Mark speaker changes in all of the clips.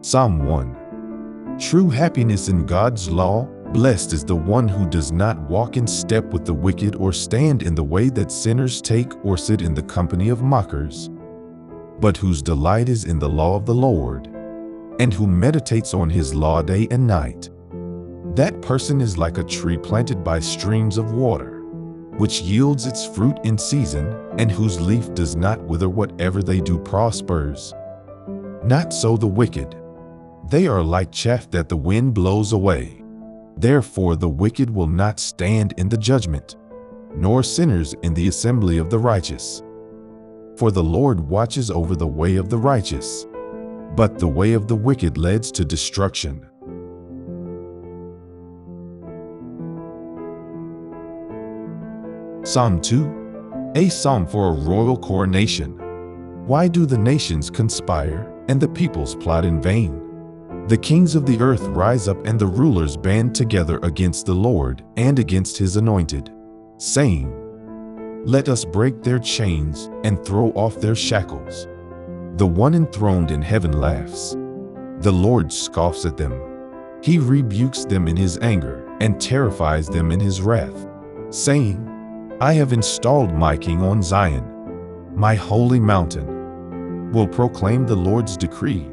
Speaker 1: Psalm 1. True happiness in God's law. Blessed is the one who does not walk in step with the wicked, or stand in the way that sinners take, or sit in the company of mockers, but whose delight is in the law of the Lord, and who meditates on his law day and night. That person is like a tree planted by streams of water, which yields its fruit in season, and whose leaf does not wither. Whatever they do prospers. Not so the wicked. They are like chaff that the wind blows away. Therefore the wicked will not stand in the judgment, nor sinners in the assembly of the righteous. For the Lord watches over the way of the righteous, but the way of the wicked leads to destruction. Psalm 2. A psalm for a royal coronation. Why do the nations conspire, and the peoples plot in vain? The kings of the earth rise up, and the rulers band together against the Lord and against his anointed, saying, Let us break their chains and throw off their shackles. The one enthroned in heaven laughs. The Lord scoffs at them. He rebukes them in his anger and terrifies them in his wrath, saying, I have installed my king on Zion. My holy mountain will proclaim the Lord's decree.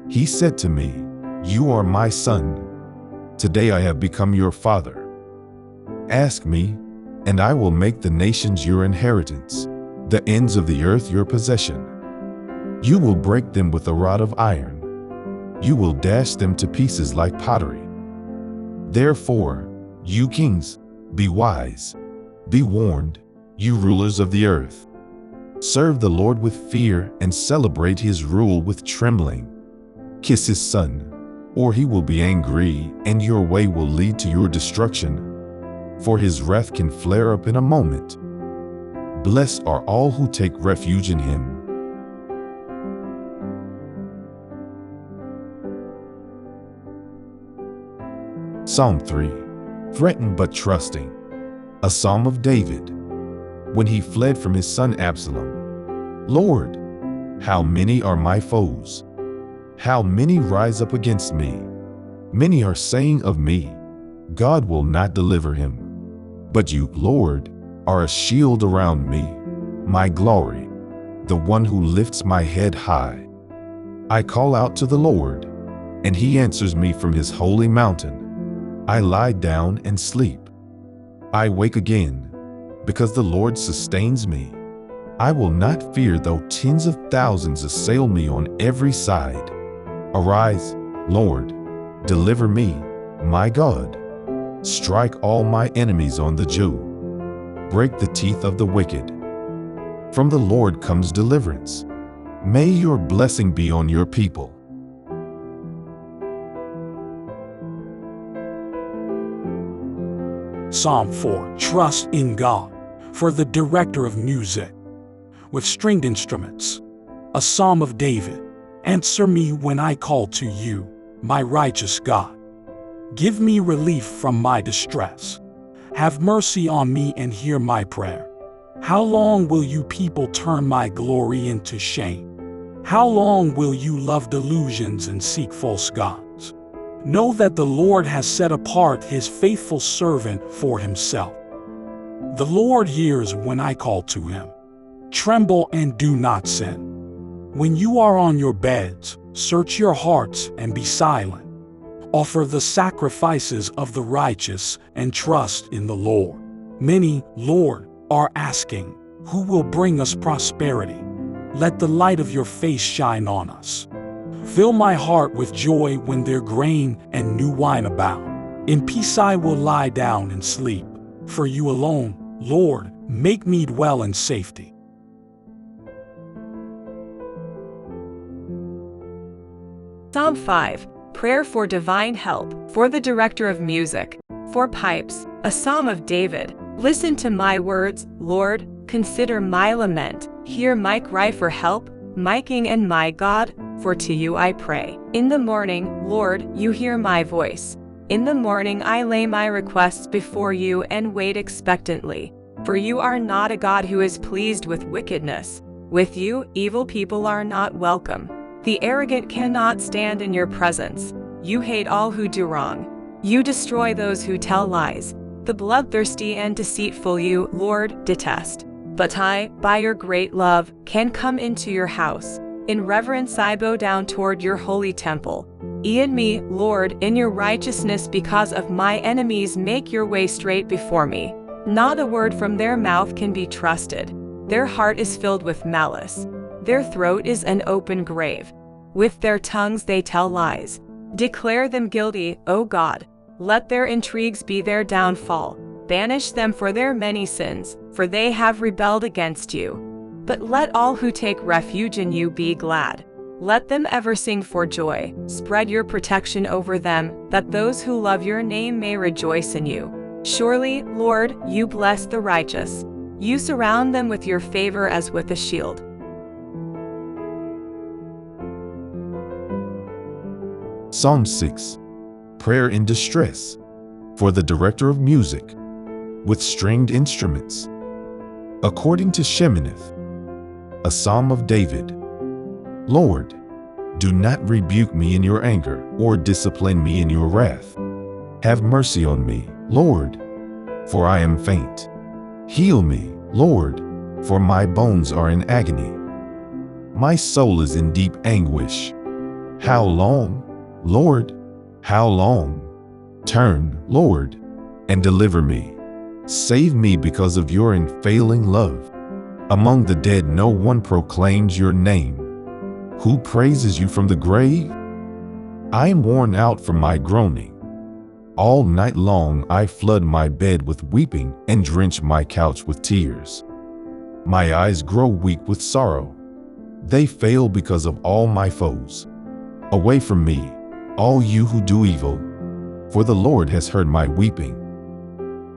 Speaker 1: He said to me, You are my son. Today I have become your father. Ask me, and I will make the nations your inheritance, the ends of the earth your possession. You will break them with a rod of iron. You will dash them to pieces like pottery. Therefore, you kings, be wise. Be warned, you rulers of the earth. Serve the Lord with fear and celebrate his rule with trembling. Kiss his son, or he will be angry, and your way will lead to your destruction. For his wrath can flare up in a moment. Blessed are all who take refuge in him. Psalm 3. Threatened but trusting. A psalm of David, when he fled from his son Absalom. Lord, how many are my foes? How many rise up against me? Many are saying of me, God will not deliver him. But you, Lord, are a shield around me, my glory, the one who lifts my head high. I call out to the Lord, and he answers me from his holy mountain. I lie down and sleep. I wake again, because the Lord sustains me. I will not fear though tens of thousands assail me on every side. Arise, Lord, deliver me, my God. Strike all my enemies on the jaw. Break the teeth of the wicked. From the Lord comes deliverance. May your blessing be on your people.
Speaker 2: Psalm 4. Trust in God, for the director of music, with stringed instruments. A psalm of David. Answer me when I call to you, my righteous God. Give me relief from my distress. Have mercy on me and hear my prayer. How long will you people turn my glory into shame? How long will you love delusions and seek false gods? Know that the Lord has set apart his faithful servant for himself. The Lord hears when I call to him. Tremble and do not sin. When you are on your beds, search your hearts and be silent. Offer the sacrifices of the righteous and trust in the Lord. Many, Lord, are asking, who will bring us prosperity? Let the light of your face shine on us. Fill my heart with joy when their grain and new wine abound. In peace I will lie down and sleep. For you alone, Lord, make me dwell in safety.
Speaker 3: Psalm 5. Prayer for divine help, for the director of music, for pipes, a psalm of David. Listen to my words, Lord, consider my lament, hear my cry for help, my King and my God, for to you I pray. In the morning, Lord, you hear my voice. In the morning I lay my requests before you and wait expectantly. For you are not a God who is pleased with wickedness. With you, evil people are not welcome. The arrogant cannot stand in your presence. You hate all who do wrong. You destroy those who tell lies. The bloodthirsty and deceitful you, Lord, detest. But I, by your great love, can come into your house. In reverence I bow down toward your holy temple. In me, Lord, in your righteousness because of my enemies make your way straight before me. Not a word from their mouth can be trusted. Their heart is filled with malice. Their throat is an open grave. With their tongues they tell lies. Declare them guilty, O God. Let their intrigues be their downfall. Banish them for their many sins, for they have rebelled against you. But let all who take refuge in you be glad. Let them ever sing for joy. Spread your protection over them, that those who love your name may rejoice in you. Surely, Lord, you bless the righteous. You surround them with your favor as with a shield.
Speaker 1: Psalm 6. Prayer in distress. For the director of music, with stringed instruments. According to Sheminith, a psalm of David. Lord, do not rebuke me in your anger, or discipline me in your wrath. Have mercy on me, Lord, for I am faint. Heal me, Lord, for my bones are in agony. My soul is in deep anguish. How long, Lord? How long? Turn, Lord, and deliver me. Save me because of your unfailing love. Among the dead no one proclaims your name. Who praises you from the grave? I am worn out from my groaning. All night long I flood my bed with weeping and drench my couch with tears. My eyes grow weak with sorrow. They fail because of all my foes. Away from me, all you who do evil, for the Lord has heard my weeping.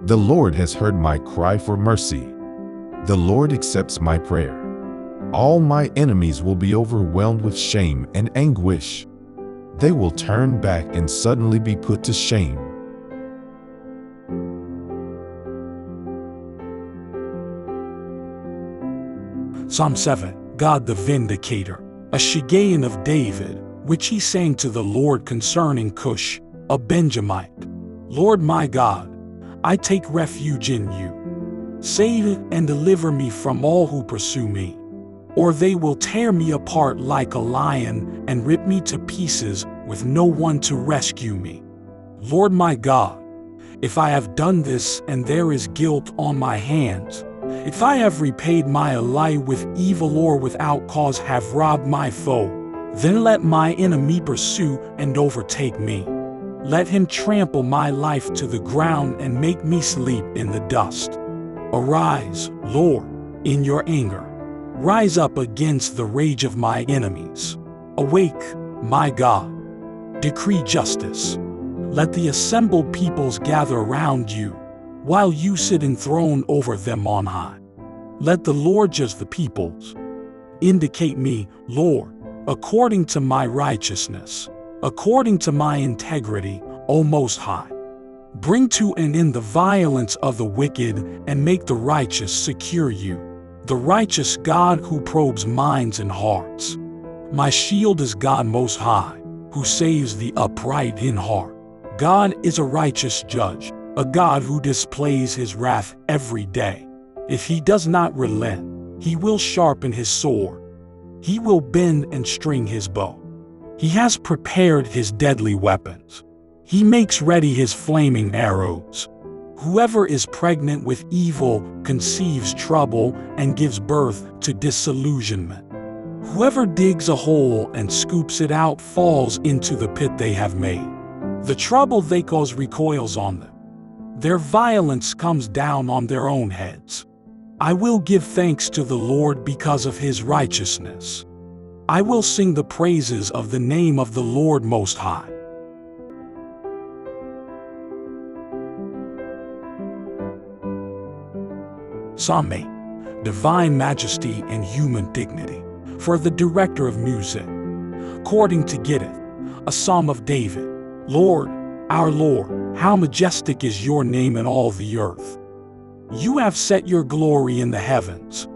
Speaker 1: The Lord has heard my cry for mercy. The Lord accepts my prayer. All my enemies will be overwhelmed with shame and anguish. They will turn back and suddenly be put to shame.
Speaker 2: Psalm 7. God the Vindicator, a Shiggaion of David, which he sang to the Lord concerning Cush, a Benjamite. Lord my God, I take refuge in you. Save and deliver me from all who pursue me, or they will tear me apart like a lion and rip me to pieces with no one to rescue me. Lord my God, if I have done this and there is guilt on my hands, if I have repaid my ally with evil or without cause have robbed my foe, then let my enemy pursue and overtake me. Let him trample my life to the ground and make me sleep in the dust. Arise, Lord, in your anger. Rise up against the rage of my enemies. Awake, my God. Decree justice. Let the assembled peoples gather around you, while you sit enthroned over them on high. Let the Lord judge the peoples. Indicate me, Lord, according to my righteousness, according to my integrity, O Most High. Bring to an end the violence of the wicked and make the righteous secure you, the righteous God who probes minds and hearts. My shield is God Most High, who saves the upright in heart. God is a righteous judge, a God who displays his wrath every day. If he does not relent, he will sharpen his sword. He will bend and string his bow. He has prepared his deadly weapons. He makes ready his flaming arrows. Whoever is pregnant with evil conceives trouble and gives birth to disillusionment. Whoever digs a hole and scoops it out falls into the pit they have made. The trouble they cause recoils on them. Their violence comes down on their own heads. I will give thanks to the Lord because of his righteousness. I will sing the praises of the name of the Lord Most High. Psalm 8. Divine majesty and human dignity. For the director of music. According to Gittith, a psalm of David. Lord, our Lord, how majestic is your name in all the earth. You have set your glory in the heavens.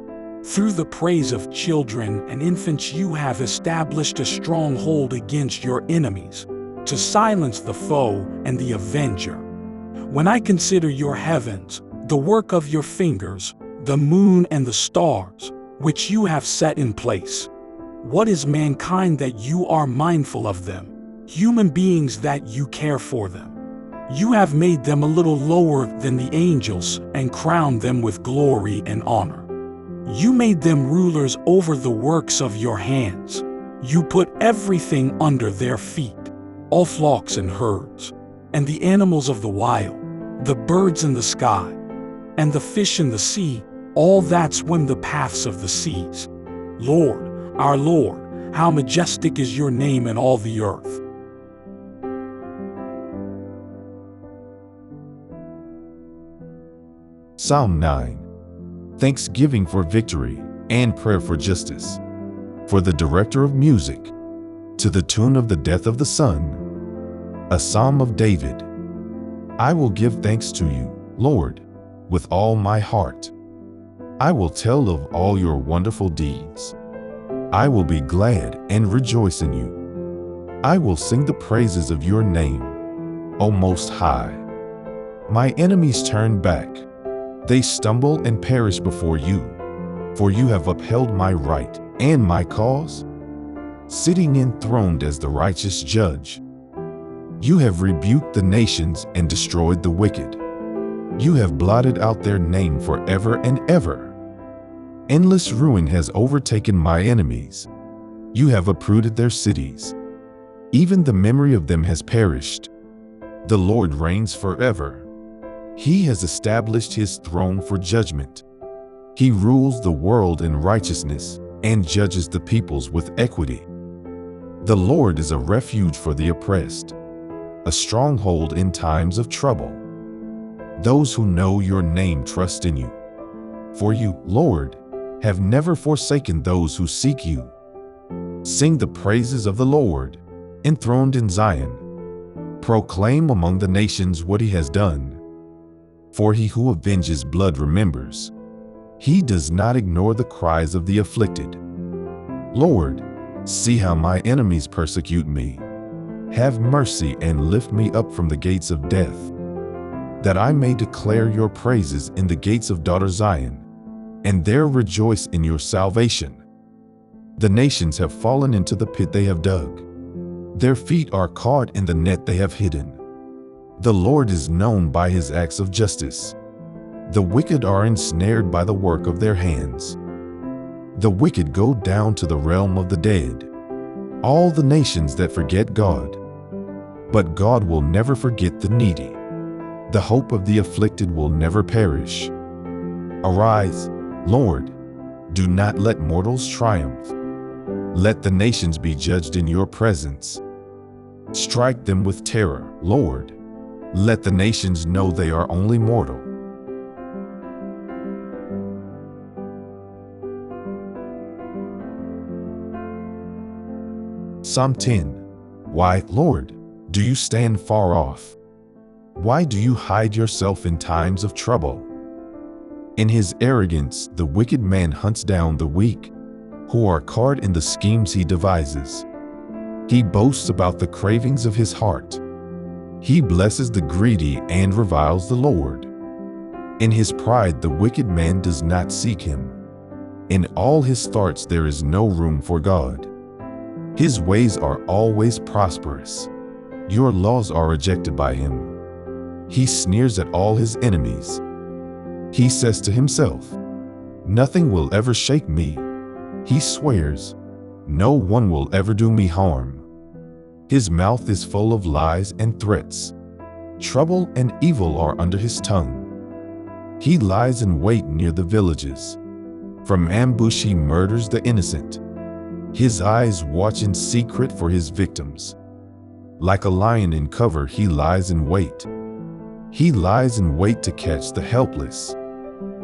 Speaker 2: Through the praise of children and infants you have established a stronghold against your enemies, to silence the foe and the avenger. When I consider your heavens, the work of your fingers, the moon and the stars, which you have set in place, what is mankind that you are mindful of them, human beings that you care for them? You have made them a little lower than the angels and crowned them with glory and honor. You made them rulers over the works of your hands. You put everything under their feet, all flocks and herds, and the animals of the wild, the birds in the sky, and the fish in the sea, all that swim the paths of the seas. Lord, our Lord, how majestic is your name in all the earth.
Speaker 1: Psalm 9. Thanksgiving for victory and prayer for justice. For the director of music, to the tune of the death of the son, a psalm of David. I will give thanks to you, Lord, with all my heart. I will tell of all your wonderful deeds. I will be glad and rejoice in you. I will sing the praises of your name, O Most High. My enemies turn back. They stumble and perish before you, for you have upheld my right and my cause, sitting enthroned as the righteous judge. You have rebuked the nations and destroyed the wicked. You have blotted out their name forever and ever. Endless ruin has overtaken my enemies. You have uprooted their cities. Even the memory of them has perished. The Lord reigns forever. He has established his throne for judgment. He rules the world in righteousness and judges the peoples with equity. The Lord is a refuge for the oppressed, a stronghold in times of trouble. Those who know your name trust in you. For you, Lord, have never forsaken those who seek you. Sing the praises of the Lord, enthroned in Zion. Proclaim among the nations what he has done. For he who avenges blood remembers. He does not ignore the cries of the afflicted. Lord, see how my enemies persecute me. Have mercy and lift me up from the gates of death, that I may declare your praises in the gates of daughter Zion, and there rejoice in your salvation. The nations have fallen into the pit they have dug. Their feet are caught in the net they have hidden. The Lord is known by his acts of justice. The wicked are ensnared by the work of their hands. The wicked go down to the realm of the dead, all the nations that forget God. But God will never forget the needy. The hope of the afflicted will never perish. Arise, Lord, do not let mortals triumph. Let the nations be judged in your presence. Strike them with terror, Lord. Let the nations know they are only mortal. Psalm 10. Why, Lord, do you stand far off? Why do you hide yourself in times of trouble? In his arrogance, the wicked man hunts down the weak, who are caught in the schemes he devises. He boasts about the cravings of his heart. He blesses the greedy and reviles the Lord. In his pride, the wicked man does not seek him. In all his thoughts there is no room for God. His ways are always prosperous. Your laws are rejected by him. He sneers at all his enemies. He says to himself, nothing will ever shake me. He swears, no one will ever do me harm. His mouth is full of lies and threats. Trouble and evil are under his tongue. He lies in wait near the villages. From ambush he murders the innocent. His eyes watch in secret for his victims. Like a lion in cover, he lies in wait. He lies in wait to catch the helpless.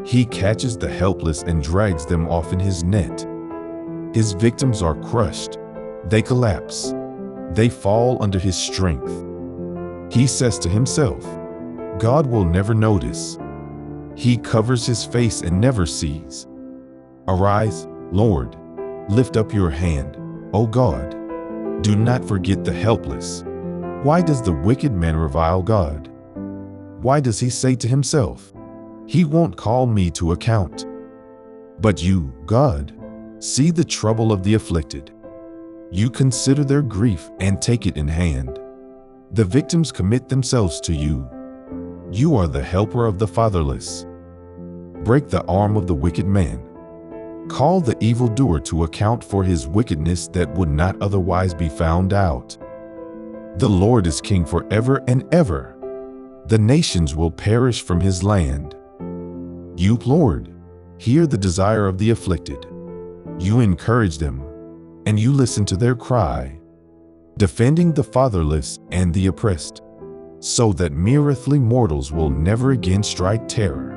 Speaker 1: He catches the helpless and drags them off in his net. His victims are crushed. They collapse. They fall under his strength. He says to himself, God will never notice. He covers his face and never sees. Arise, Lord, lift up your hand, O God. Do not forget the helpless. Why does the wicked man revile God? Why does he say to himself, He won't call me to account? But you, God, see the trouble of the afflicted. You consider their grief and take it in hand. The victims commit themselves to you. You are the helper of the fatherless. Break the arm of the wicked man. Call the evildoer to account for his wickedness that would not otherwise be found out. The Lord is king forever and ever. The nations will perish from his land. You, Lord, hear the desire of the afflicted. You encourage them, and you listen to their cry, defending the fatherless and the oppressed, so that mere earthly mortals will never again strike terror.